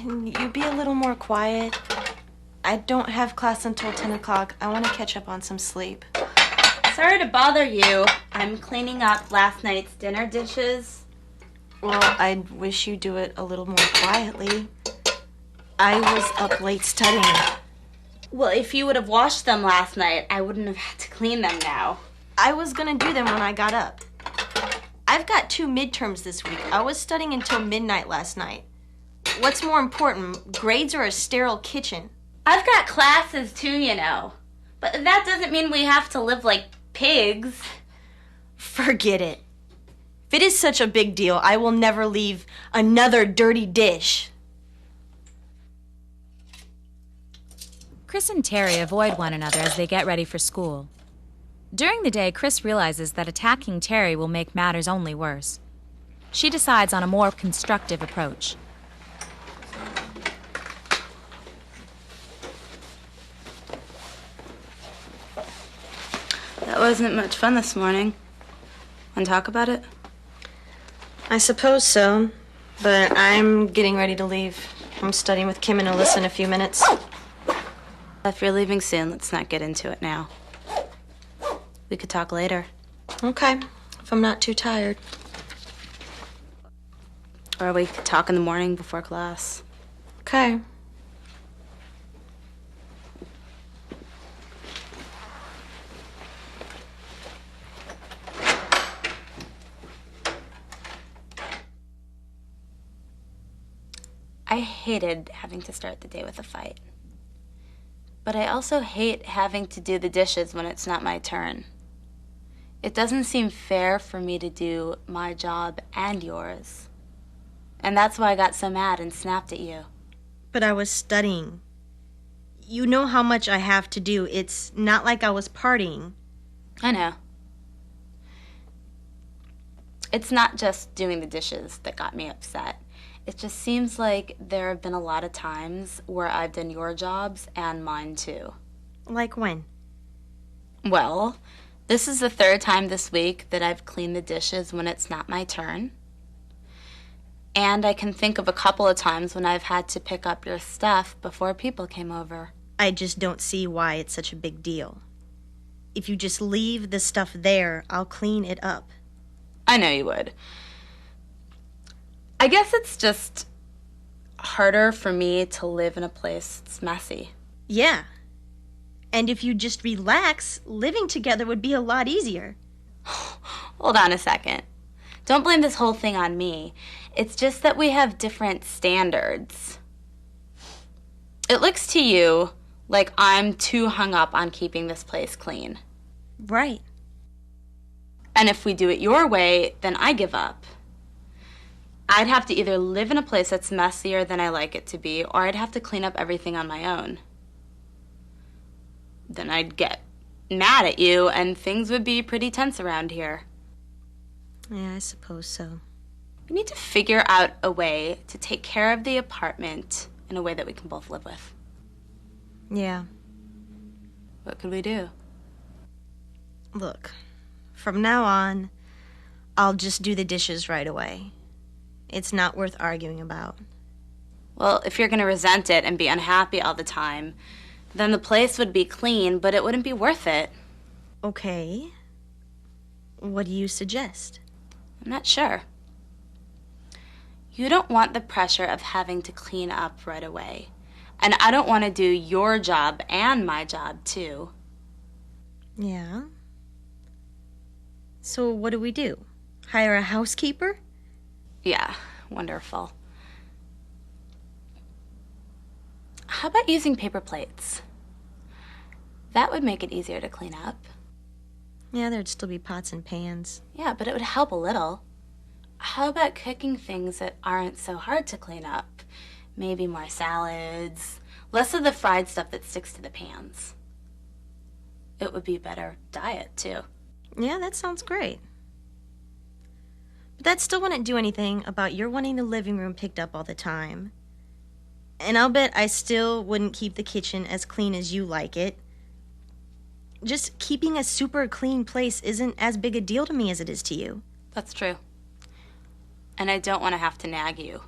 can you be a little more quiet? I don't have class until 10 o'clock. I want to catch up on some sleep. Sorry to bother you. I'm cleaning up last night's dinner dishes. Well, I wish you'd do it a little more quietly. I was up late studying. Well, if you would have washed them last night, I wouldn't have had to clean them now. I was gonna do them when I got up. I've got 2 midterms this week. I was studying until midnight last night. What's more important, grades or a sterile kitchen? I've got classes too, you know. But that doesn't mean we have to live like pigs. Forget it. If it is such a big deal, I will never leave another dirty dish. Chris and Terry avoid one another as they get ready for school. During the day, Chris realizes that attacking Terry will make matters only worse. She decides on a more constructive approach. That wasn't much fun this morning. Want to talk about it? I suppose so, but I'm getting ready to leave. I'm studying with Kim and Alyssa in a few minutes. If you're leaving soon, let's not get into it now. We could talk later. Okay, if I'm not too tired. Or we could talk in the morning before class. Okay. I hated having to start the day with a fight. But I also hate having to do the dishes when it's not my turn. It doesn't seem fair for me to do my job and yours. And that's why I got so mad and snapped at you. But I was studying. You know how much I have to do. It's not like I was partying. I know. It's not just doing the dishes that got me upset. It just seems like there have been a lot of times where I've done your jobs and mine too. Like when? Well, this is the 3rd time this week that I've cleaned the dishes when it's not my turn. And I can think of a couple of times when I've had to pick up your stuff before people came over. I just don't see why it's such a big deal. If you just leave the stuff there, I'll clean it up. I know you would. I guess it's just harder for me to live in a place that's messy. Yeah. And if you just relax, living together would be a lot easier. Hold on a second. Don't blame this whole thing on me. It's just that we have different standards. It looks to you like I'm too hung up on keeping this place clean. Right. And if we do it your way, then I give up. I'd have to either live in a place that's messier than I like it to be, or I'd have to clean up everything on my own. Then I'd get mad at you, and things would be pretty tense around here. Yeah, I suppose so. We need to figure out a way to take care of the apartment in a way that we can both live with. Yeah. What could we do? Look, from now on, I'll just do the dishes right away. It's not worth arguing about. Well, if you're going to resent it and be unhappy all the time, then the place would be clean, but it wouldn't be worth it. Okay. What do you suggest? I'm not sure. You don't want the pressure of having to clean up right away. And I don't want to do your job and my job, too. Yeah. So what do we do? Hire a housekeeper? Yeah, wonderful. How about using paper plates? That would make it easier to clean up. Yeah, there'd still be pots and pans. Yeah, but it would help a little. How about cooking things that aren't so hard to clean up? Maybe more salads, less of the fried stuff that sticks to the pans. It would be a better diet, too. Yeah, that sounds great. But that still wouldn't do anything about your wanting the living room picked up all the time. And I'll bet I still wouldn't keep the kitchen as clean as you like it. Just keeping a super clean place isn't as big a deal to me as it is to you. That's true. And I don't want to have to nag you.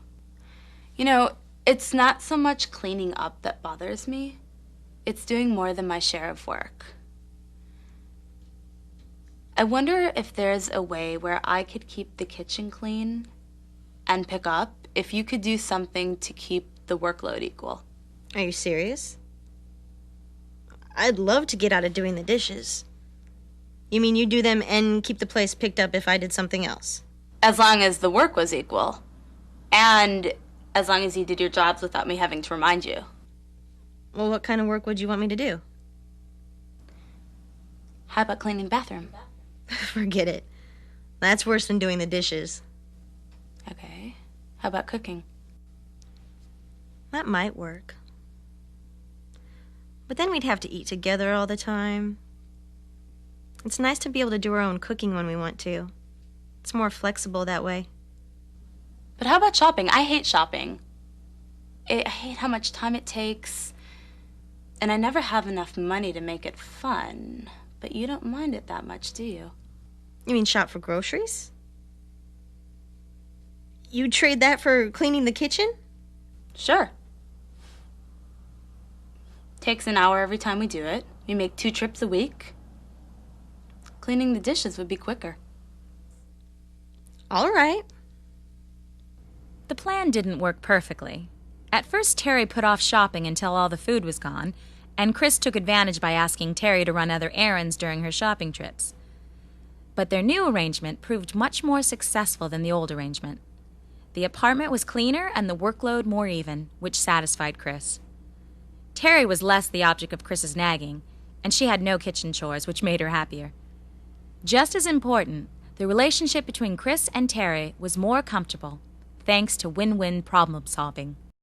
You know, It's not so much cleaning up that bothers me. It's doing more than my share of work. I wonder if there's a way where I could keep the kitchen clean and pick up if you could do something to keep the workload equal. Are you serious? I'd love to get out of doing the dishes. You mean you do them and keep the place picked up if I did something else? As long as the work was equal. And as long as you did your jobs without me having to remind you. Well, what kind of work would you want me to do? How about cleaning the bathroom? Forget it. That's worse than doing the dishes. Okay. How about cooking? That might work. But then we'd have to eat together all the time. It's nice to be able to do our own cooking when we want to. It's more flexible that way. But how about shopping? I hate shopping. I hate how much time it takes. And I never have enough money to make it fun. But you don't mind it that much, do you? You mean shop for groceries? You'd trade that for cleaning the kitchen? Sure. Takes an hour every time we do it. We make 2 trips a week. Cleaning the dishes would be quicker. All right. The plan didn't work perfectly. At first, Terry put off shopping until all the food was gone, and Chris took advantage by asking Terry to run other errands during her shopping trips. But their new arrangement proved much more successful than the old arrangement. The apartment was cleaner and the workload more even, which satisfied Chris. Terry was less the object of Chris's nagging, and she had no kitchen chores, which made her happier. Just as important, the relationship between Chris and Terry was more comfortable, thanks to win-win problem solving.